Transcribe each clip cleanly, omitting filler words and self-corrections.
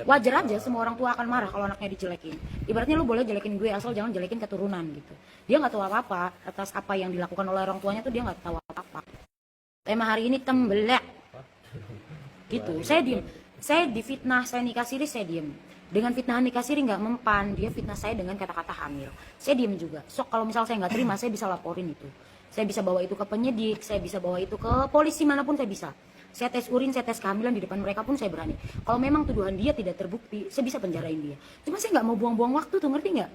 Wajar aja semua orang tua akan marah kalau anaknya dijelekin. Ibaratnya lu boleh jelekin gue asal jangan jelekin keturunan gitu. Dia nggak tahu apa-apa atas apa yang dilakukan oleh orang tuanya tuh, dia nggak tahu apa-apa. Tema hari ini tembelak gitu. Saya diem, saya difitnah, saya nikah siri, saya diem. Dengan fitnahan nikah siri nggak mempan, dia fitnah saya dengan kata-kata hamil, saya diem juga. So kalau misal saya nggak terima, saya bisa laporin itu, saya bisa bawa itu ke penyidik, saya bisa bawa itu ke polisi manapun saya bisa. Saya tes urin, saya tes kehamilan di depan mereka pun saya berani. Kalau memang tuduhan dia tidak terbukti, saya bisa penjarain dia. Cuma saya nggak mau buang-buang waktu tuh, ngerti nggak?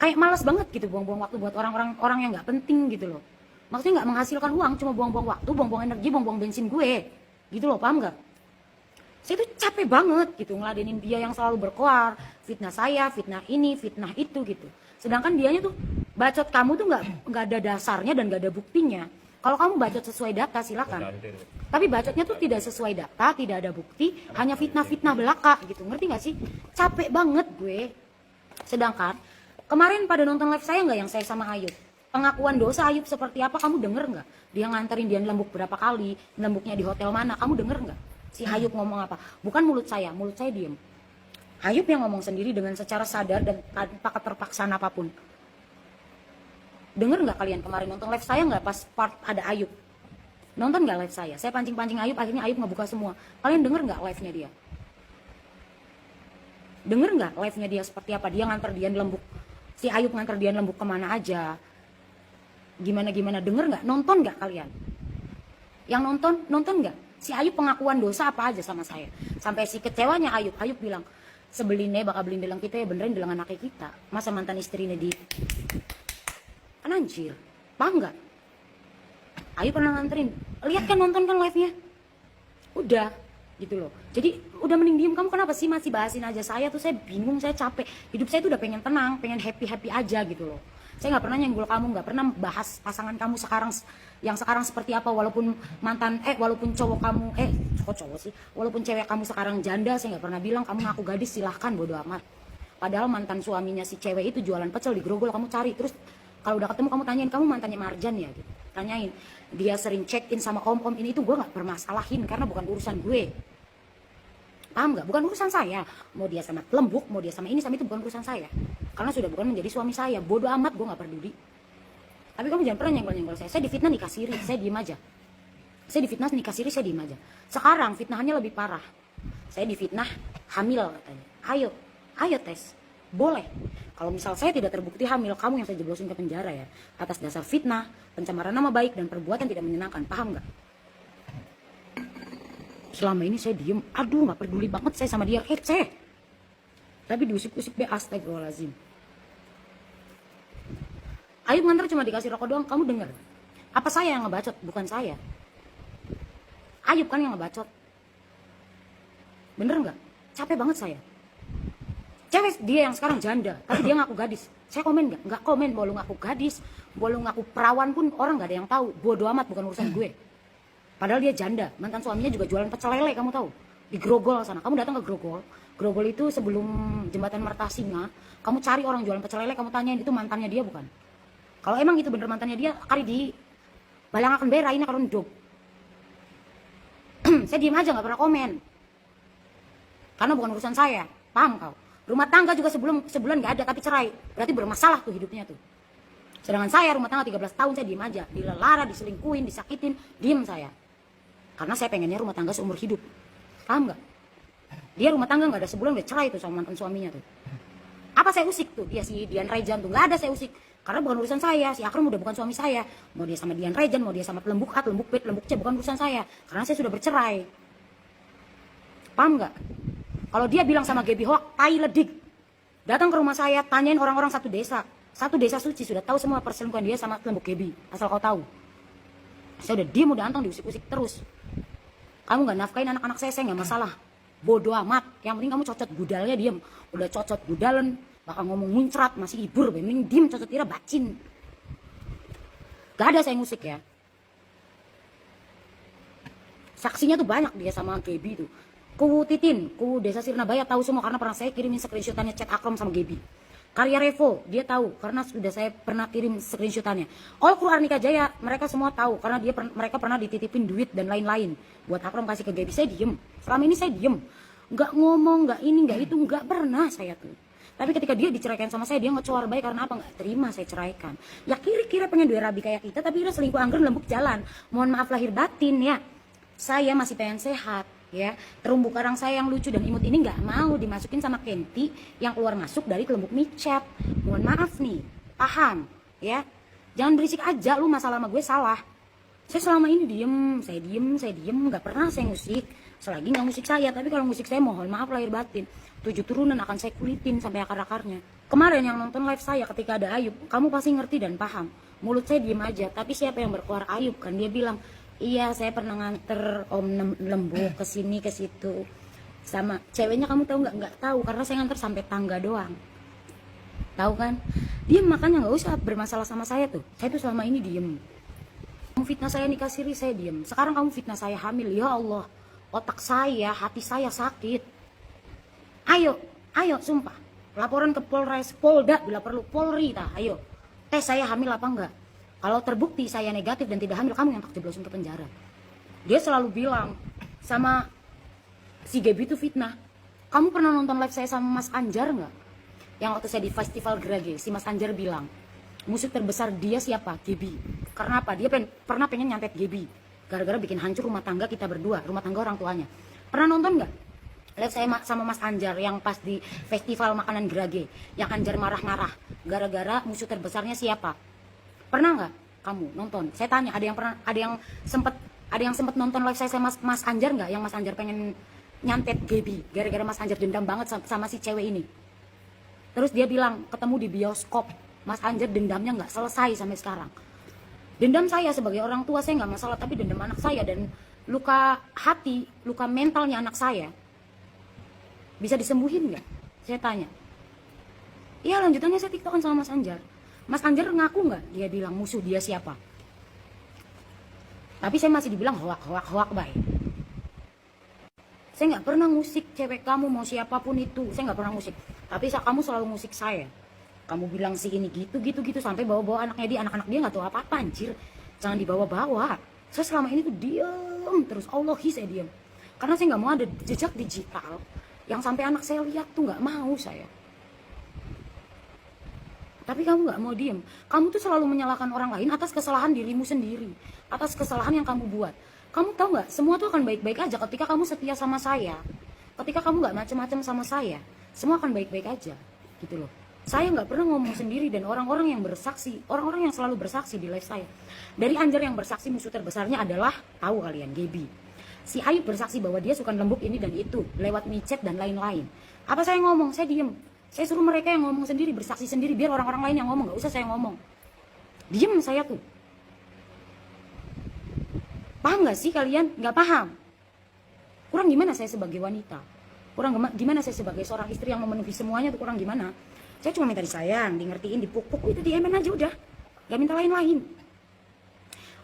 Kayak malas banget gitu buang-buang waktu buat orang-orang yang nggak penting gitu loh. Maksudnya nggak menghasilkan uang, cuma buang-buang waktu, buang-buang energi, buang-buang bensin gue, gitu loh, paham nggak? Saya tuh capek banget gitu ngeladenin dia yang selalu berkoar, fitnah saya, fitnah ini, fitnah itu gitu. Sedangkan dianya tuh bacot kamu tuh nggak ada dasarnya dan nggak ada buktinya. Kalau kamu bacot sesuai data silakan. Tapi bacotnya tuh tidak sesuai data, tidak ada bukti, hanya fitnah-fitnah belaka gitu. Ngerti nggak sih? Capek banget gue. Sedangkan kemarin pada nonton live saya nggak yang saya sama Ayub? Pengakuan dosa Ayub seperti apa kamu denger nggak? Dia nganterin dia lembuk berapa kali, lembuknya di hotel mana, kamu denger nggak? Si Ayub ngomong apa? Bukan mulut saya diem. Ayub yang ngomong sendiri dengan secara sadar dan tanpa keterpaksaan apapun. Denger nggak kalian kemarin nonton live saya nggak pas part ada Ayub? Nonton nggak live saya? Saya pancing-pancing Ayub, akhirnya Ayub ngebuka semua. Kalian denger nggak live-nya dia? Denger nggak live-nya dia seperti apa? Dia nganter Dian lembuk. Si Ayub nganter Dian lembuk kemana aja? Gimana-gimana, denger nggak? Nonton nggak kalian? Yang nonton nggak? Si Ayub pengakuan dosa apa aja sama saya. Sampai si kecewanya Ayub bilang, sebelinnya bakal beliin bilang kita ya beneran bilang anaknya kita. Masa mantan istrinya di... Kan anjir, paham nggak? Ayub pernah nganterin. Lihat kan, nonton kan live-nya? Udah, gitu loh. Jadi udah mending diem, kamu kenapa sih masih bahasin aja saya tuh, saya bingung, saya capek. Hidup saya tuh udah pengen tenang, pengen happy-happy aja gitu loh. Saya nggak pernah nyenggol kamu, nggak pernah bahas pasangan kamu sekarang yang sekarang seperti apa, walaupun mantan walaupun cowok kamu kok cowok sih, walaupun cewek kamu sekarang janda, saya nggak pernah bilang kamu ngaku gadis, silahkan bodo amat. Padahal mantan suaminya si cewek itu jualan pecel di Grogol, kamu cari terus kalau udah ketemu kamu tanyain, kamu mantannya Marjan ya gitu, tanyain dia sering check in sama om ini itu, gue nggak permasalahin karena bukan urusan gue. Paham nggak? Bukan urusan saya. Mau dia sama lembuk, mau dia sama ini sama itu, bukan urusan saya. Karena sudah bukan menjadi suami saya. Bodoh amat, gue nggak peduli. Tapi kamu jangan pernah nyenggol-nyenggol saya. Saya difitnah nikah siri, saya diem aja. Saya difitnah nikah siri, saya diem aja. Sekarang fitnahannya lebih parah. Saya difitnah hamil katanya. Ayo tes. Boleh. Kalau misal saya tidak terbukti hamil, kamu yang saya jeblosin ke penjara ya. Atas dasar fitnah, pencemaran nama baik, dan perbuatan tidak menyenangkan. Paham nggak? Selama ini saya diem, aduh gak peduli banget saya sama dia, receh. Tapi diusik-usik be, astagfirullahaladzim. Ayub nganter cuma dikasih rokok doang, kamu denger? Apa saya yang ngebacot? Bukan saya. Ayub kan yang ngebacot. Bener gak? Capek banget saya. Cewek dia yang sekarang janda, tapi dia ngaku gadis. Saya komen gak? Gak komen, mau lu ngaku gadis, mau lu ngaku perawan pun orang gak ada yang tahu. Bodo amat, bukan urusan gue. Padahal dia janda, mantan suaminya juga jualan pecel lele, kamu tahu? Di Grogol sana, kamu datang ke Grogol. Grogol itu sebelum jembatan Mertasinga, kamu cari orang jualan pecel lele, kamu tanyain itu mantannya dia bukan? Kalau emang itu bener mantannya dia, kali di balang akan bera ini kalau ndog. Saya diem aja, nggak pernah komen. Karena bukan urusan saya, paham kau? Rumah tangga juga sebulan nggak ada tapi cerai, berarti bermasalah tuh hidupnya tuh. Sedangkan saya rumah tangga 13 tahun saya diem aja, dilelara, diselingkuhin, disakitin, diem saya. Karena saya pengennya rumah tangga seumur hidup. Paham gak? Dia rumah tangga gak ada sebulan udah cerai tuh sama mantan suaminya tuh. Apa saya usik tuh? Dia si Dian Rejan tuh. Gak ada saya usik. Karena bukan urusan saya. Si Akram udah bukan suami saya. Mau dia sama Dian Rejan, mau dia sama lembuk A, lembuk B, lembuk C, bukan urusan saya. Karena saya sudah bercerai. Paham gak? Kalau dia bilang sama Gaby Hoak, tai ledik. Datang ke rumah saya, tanyain orang-orang satu desa. Satu desa suci sudah tahu semua perselingkuhan dia sama lembuk Gaby. Asal kau tahu. Saya udah diem, udah anteng, diusik-usik terus. Kamu gak nafkain anak-anak saya gak masalah. Bodoh amat. Yang penting kamu cocot budalnya diem. Udah cocot budalan, bakal ngomong muncrat, masih ibur. Mending diem, cocot tira, bacin. Gak ada saya ngusik ya. Saksinya tuh banyak dia sama Gaby tuh. Ku Titin, ku Desa Sirnabaya tahu semua karena pernah saya kirimin screenshotannya chat Akram sama Gaby. Karya Revo, dia tahu karena sudah saya pernah kirim screenshotannya. All kru Arnika Jaya, mereka semua tahu karena mereka pernah dititipin duit dan lain-lain. Buat Akram kasih ke Gaby, saya diem. Selama ini saya diem. nggak ngomong, nggak ini, nggak itu, nggak pernah saya tuh. Tapi ketika dia diceraikan sama saya, dia ngecoar baik karena apa? Nggak terima saya ceraikan. Ya kira-kira pengen dua rabi kayak kita, tapi dia selingkuh angger lembuk jalan. Mohon maaf lahir batin ya. Saya masih pengen sehat ya. Terumbu karang saya yang lucu dan imut ini nggak mau dimasukin sama Kenti yang keluar masuk dari kelembuk micet. Mohon maaf nih, paham ya. Jangan berisik aja lu, masalah sama gue salah. Saya selama ini diem, nggak pernah saya musik. Selagi nggak musik saya, tapi kalau musik saya mohon maaf lahir batin. 7 turunan akan saya kulitin sampai akar-akarnya. Kemarin yang nonton live saya ketika ada Ayub, kamu pasti ngerti dan paham. Mulut saya diem aja, tapi siapa yang berkuar? Ayub kan, dia bilang, iya saya pernah nganter Om Lembuk ke sini ke situ. Sama ceweknya kamu tahu nggak tahu, karena saya nganter sampai tangga doang. Tahu kan? Dia makanya nggak usah bermasalah sama saya tuh. Saya tuh selama ini diem. Kamu fitnah saya nikah siri, saya diem. Sekarang kamu fitnah saya hamil, ya Allah. Otak saya, hati saya sakit. Ayo, sumpah. Laporan ke Polres, Polda, bila perlu Polri, ayo. Tes saya hamil apa enggak? Kalau terbukti saya negatif dan tidak hamil, kamu yang tak jeblosin ke penjara. Dia selalu bilang sama si Gaby itu fitnah. Kamu pernah nonton live saya sama Mas Anjar enggak? Yang waktu saya di festival Grage, si Mas Anjar bilang, musuh terbesar dia siapa? Gaby. Karena apa? Dia pernah pengen nyantet Gaby. Gara-gara bikin hancur rumah tangga kita berdua, rumah tangga orang tuanya. Pernah nonton enggak? Live saya sama Mas Anjar yang pas di festival makanan Grage, yang Anjar marah-marah gara-gara musuh terbesarnya siapa? Pernah nggak kamu nonton? Saya tanya, ada yang sempet nonton live saya sama Mas Anjar nggak? Yang Mas Anjar pengen nyantet Gaby gara-gara Mas Anjar dendam banget sama si cewek ini. Terus dia bilang ketemu di bioskop. Mas Anjar dendamnya nggak selesai sampai sekarang. Dendam saya sebagai orang tua saya nggak masalah, tapi dendam anak saya dan luka hati, luka mentalnya anak saya bisa disembuhin nggak? Saya tanya. Iya, lanjutannya saya tiktokan sama Mas Anjar. Mas Anjar ngaku nggak dia bilang musuh dia siapa? Tapi saya masih dibilang hoak baik. Saya nggak pernah musik cewek kamu mau siapapun itu. Saya nggak pernah musik. Tapi kamu selalu musik saya. Kamu bilang sih ini gitu sampai bawa-bawa anaknya dia. Anak-anak dia nggak tahu apa-apa anjir. Jangan dibawa-bawa. Saya selama ini tuh diem terus. Allahi saya diem. Karena saya nggak mau ada jejak digital yang sampai anak saya lihat tuh, nggak mau saya. Tapi kamu nggak mau diem. Kamu tuh selalu menyalahkan orang lain atas kesalahan dirimu sendiri, atas kesalahan yang kamu buat. Kamu tahu nggak? Semua tuh akan baik-baik aja ketika kamu setia sama saya. Ketika kamu nggak macam-macam sama saya, semua akan baik-baik aja, gitu loh. Saya nggak pernah ngomong sendiri dan orang-orang yang bersaksi, orang-orang yang selalu bersaksi di live saya. Dari Anjar yang bersaksi musuh terbesarnya adalah, tahu kalian, Gaby. Si Ayub bersaksi bahwa dia suka lembuk ini dan itu, lewat micet dan lain-lain. Apa saya ngomong? Saya diem. Saya suruh mereka yang ngomong sendiri, bersaksi sendiri, biar orang-orang lain yang ngomong, gak usah saya ngomong. Diem saya tuh. Paham gak sih kalian? Gak paham. Kurang gimana saya sebagai wanita? Kurang gimana saya sebagai seorang istri yang memenuhi semuanya tuh kurang gimana? Saya cuma minta disayang, di ngertiin, dipuk-puk, itu diemen aja udah. Gak minta lain-lain.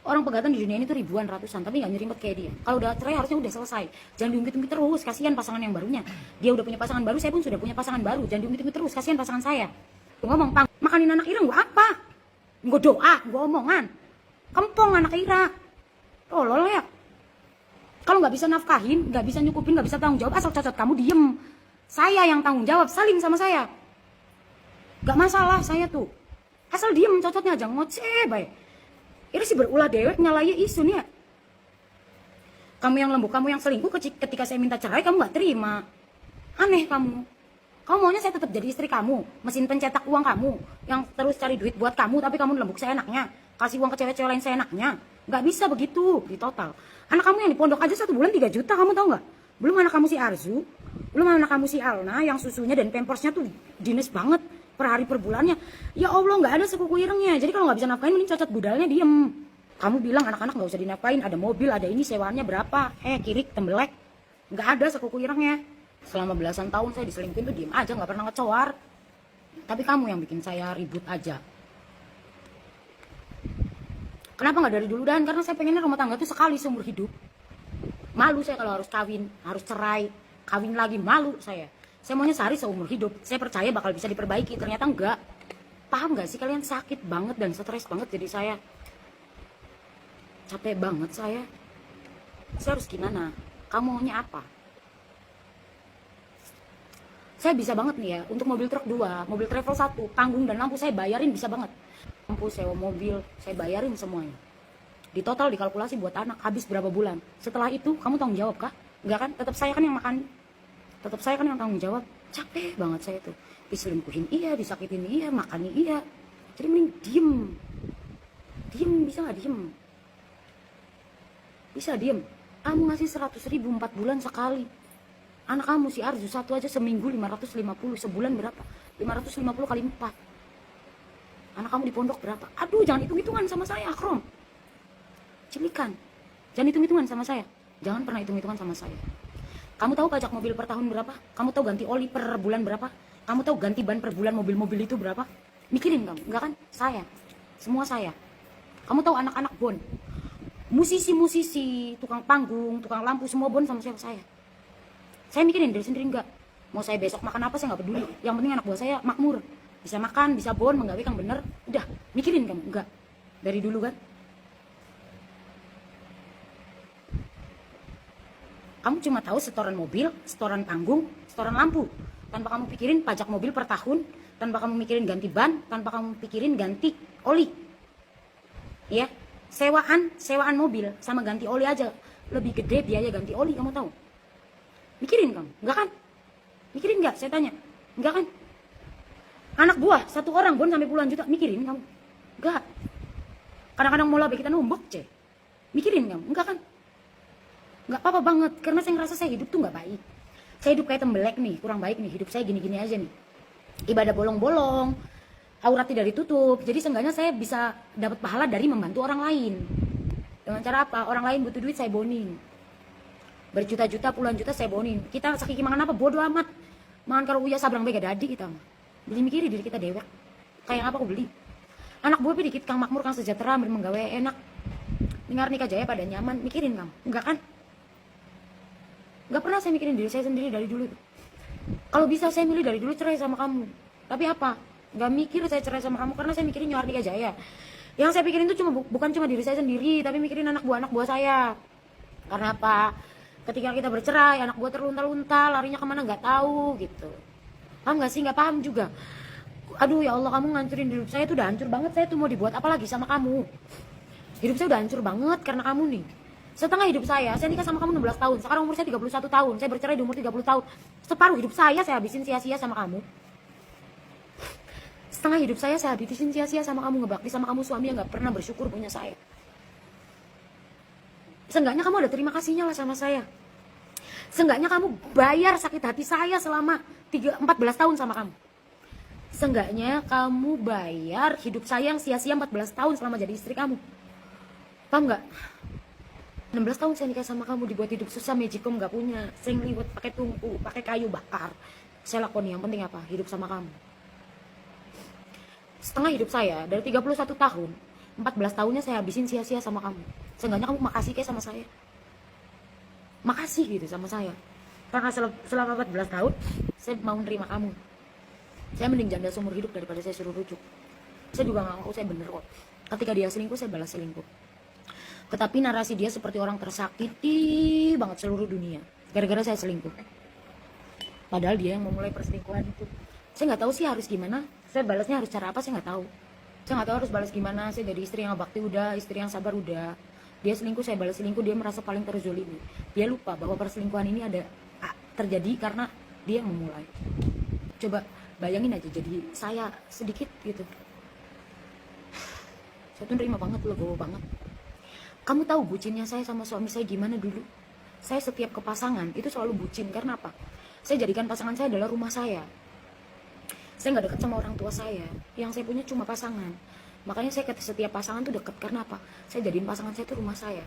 Orang pegatan di dunia ini tuh ribuan, ratusan, tapi gak nyerimpet kayak dia. Kalau udah cerai harusnya udah selesai. Jangan diungkit-ungkit terus, kasihan pasangan yang barunya. Dia udah punya pasangan baru, saya pun sudah punya pasangan baru. Jangan diungkit-ungkit terus, kasihan pasangan saya. Tuh ngomong, Pang, makanin anak Ira gua apa? Gua doa, gua omongan. Kempong anak Ira. Tolol ya. Kalau nggak bisa nafkahin, nggak bisa nyukupin, nggak bisa tanggung jawab, asal cocot kamu diem. Saya yang tanggung jawab, salim sama saya. Gak masalah saya tuh. Asal diem cocotnya aja ngoceh baik. Ini sih berulah dewek nyalaya isu nih ya. Kamu yang lembut, kamu yang selingkuh ketika saya minta cerai kamu gak terima. Aneh kamu. Kamu maunya saya tetap jadi istri kamu, mesin pencetak uang kamu, yang terus cari duit buat kamu, tapi kamu lembuk saya enaknya, kasih uang ke cewek-cewek lain saya enaknya. Gak bisa begitu di total. Anak kamu yang di pondok aja 1 bulan 3 juta, kamu tahu gak? Belum anak kamu si Arzu, belum anak kamu si Alna yang susunya dan pampersnya tuh dinas banget per hari per bulannya. Ya Allah, nggak ada sekuku irengnya. Jadi kalau nggak bisa nafkain mending cocot budalnya diem. Kamu bilang anak-anak nggak usah dinafkain, ada mobil, ada ini, sewaannya berapa? Kirik, tembelek. Nggak ada sekuku irengnya. Selama belasan tahun saya diselingkuhin tuh diem aja, nggak pernah ngecoar. Tapi kamu yang bikin saya ribut aja. Kenapa nggak dari dulu? Dan karena saya pengennya rumah tangga tuh sekali seumur hidup. Malu saya kalau harus kawin, harus cerai, kawin lagi, malu saya. Saya maunya sehari seumur hidup. Saya percaya bakal bisa diperbaiki. Ternyata enggak. Paham gak sih kalian? Sakit banget dan stres banget jadi saya. Capek banget saya. Saya harus gimana? Kamu maunya apa? Saya bisa banget nih ya, untuk mobil truk 2, mobil travel 1, panggung dan lampu saya bayarin bisa banget. Lampu, sewa mobil, saya bayarin semuanya. Di total dikalkulasi buat anak, habis berapa bulan. Setelah itu, kamu tanggung jawab kah? Enggak kan? Tetap saya kan yang makan. Tetap saya kan yang tanggung jawab. Capek banget saya tuh. Diselingkuhin iya, disakitin iya, makannya iya. Jadi mending diem. Diem, bisa gak diem? Bisa diem. Kamu ngasih 100.000 4 bulan sekali. Anak kamu si Arzu satu aja seminggu 550, sebulan berapa? 550 kali 4. Anak kamu di pondok berapa? Aduh, jangan hitung-hitungan sama saya, Akrom. Cilikan. Jangan hitung-hitungan sama saya. Jangan pernah hitung-hitungan sama saya. Kamu tahu pajak mobil per tahun berapa? Kamu tahu ganti oli per bulan berapa? Kamu tahu ganti ban per bulan mobil-mobil itu berapa? Mikirin kamu, enggak kan? Saya. Semua saya. Kamu tahu anak-anak bon. Musisi-musisi, tukang panggung, tukang lampu, semua bon sama siapa saya. Saya mikirin diri sendiri enggak. Mau saya besok makan apa saya enggak peduli. Yang penting anak buah saya makmur. Bisa makan, bisa bon, menggawe kang bener. Udah, mikirin kamu enggak. Dari dulu kan. Kamu cuma tahu setoran mobil, setoran panggung, setoran lampu. Tanpa kamu pikirin pajak mobil per tahun, tanpa kamu mikirin ganti ban, tanpa kamu pikirin ganti oli. Ya, sewaan mobil sama ganti oli aja lebih gede biaya ganti oli, kamu tahu? Mikirin kamu, enggak kan? Mikirin enggak? Saya tanya, enggak kan? Anak buah, satu orang bon sampai puluhan juta, mikirin kamu? Enggak. Kadang-kadang mau labek kita nombok, mikirin kamu? Enggak kan? Enggak apa-apa banget, karena saya ngerasa saya hidup tuh enggak baik. Saya hidup kayak tembelek nih, kurang baik nih, hidup saya gini-gini aja nih. Ibadah bolong-bolong, aurat tidak ditutup, jadi seenggaknya saya bisa dapat pahala dari membantu orang lain. Dengan cara apa? Orang lain butuh duit, saya boning. Berjuta-juta, puluhan juta saya bonin. Kita sakiki mangan apa? Bodoh amat. Mangan kalau uya sabrang bega dadi kita mah. Beli mikiri diri kita dewek. Kayak apa aku beli? Anak buah dikit kang makmur, kang sejahtera, menggawe enak. Dengar nikah jaya pada nyaman, mikirin kamu? Enggak kan? Enggak pernah saya mikirin diri saya sendiri dari dulu. Kalau bisa saya milih dari dulu cerai sama kamu. Tapi apa? Enggak mikir saya cerai sama kamu karena saya mikirin nyuar nikah jaya. Yang saya pikirin itu bukan cuma diri saya sendiri, tapi mikirin anak buah saya. Karena apa? Ketika kita bercerai, anak buah terlunta-lunta, larinya kemana nggak tahu gitu. Paham nggak sih? Nggak paham juga. Aduh ya Allah, kamu ngancurin hidup saya tuh udah hancur banget. Saya tuh mau dibuat apa lagi sama kamu? Hidup saya udah hancur banget karena kamu nih. Setengah hidup saya nikah sama kamu 16 tahun. Sekarang umur saya 31 tahun. Saya bercerai di umur 30 tahun. Separuh hidup saya habisin sia-sia sama kamu. Setengah hidup saya habisin sia-sia sama kamu, ngebakti sama kamu, suami yang nggak pernah bersyukur punya saya. Seenggaknya kamu ada terima kasihnya lah sama saya. Seenggaknya kamu bayar sakit hati saya selama 14 tahun sama kamu. Seenggaknya kamu bayar hidup saya yang sia-sia 14 tahun selama jadi istri kamu. Paham nggak? 16 tahun saya nikah sama kamu, dibuat hidup susah, magicom nggak punya. Saya ngeliwat pakai tungku, pakai kayu bakar. Saya lakoni, yang penting apa? Hidup sama kamu. Setengah hidup saya, dari 31 tahun, 14 tahunnya saya habisin sia-sia sama kamu. Seenggaknya kamu makasih kayak sama saya. Makasih gitu sama saya. Karena selama 14 tahun, saya mau nerima kamu. Saya mending janda seumur hidup daripada saya suruh rujuk. Saya juga ngaku saya bener kok. Ketika dia selingkuh, saya balas selingkuh. Tetapi narasi dia seperti orang tersakiti banget seluruh dunia. Gara-gara saya selingkuh. Padahal dia yang memulai perselingkuhan itu. Saya nggak tahu sih harus gimana. Saya balasnya harus cara apa, saya nggak tahu. Saya nggak tahu harus balas gimana. Saya jadi istri yang bakti udah, istri yang sabar udah. Dia selingkuh, saya balas selingkuh. Dia merasa paling terzolimi. Dia lupa bahwa perselingkuhan ini ada terjadi karena dia yang memulai. Coba bayangin aja, jadi saya sedikit gitu. Saya tuh nerima banget, legowo banget. Kamu tahu bucinnya saya sama suami saya gimana dulu? Saya setiap ke pasangan itu selalu bucin. Karena apa? Saya jadikan pasangan saya adalah rumah saya. Saya nggak dekat sama orang tua saya. Yang saya punya cuma pasangan. Makanya saya ke setiap pasangan tuh deket. Karena apa? Saya jadiin pasangan saya itu rumah saya.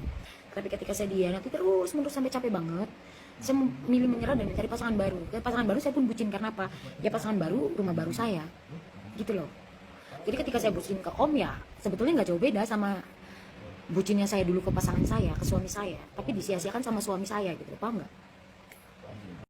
Tapi ketika saya nanti terus menerus sampai capek banget, saya memilih menyerah dan mencari pasangan baru. Dan pasangan baru saya pun bucin. Karena apa? Ya pasangan baru, rumah baru saya. Gitu loh. Jadi ketika saya bucin ke om ya, sebetulnya nggak jauh beda sama bucinnya saya dulu ke pasangan saya, ke suami saya. Tapi disia-siakan sama suami saya gitu. Paham nggak?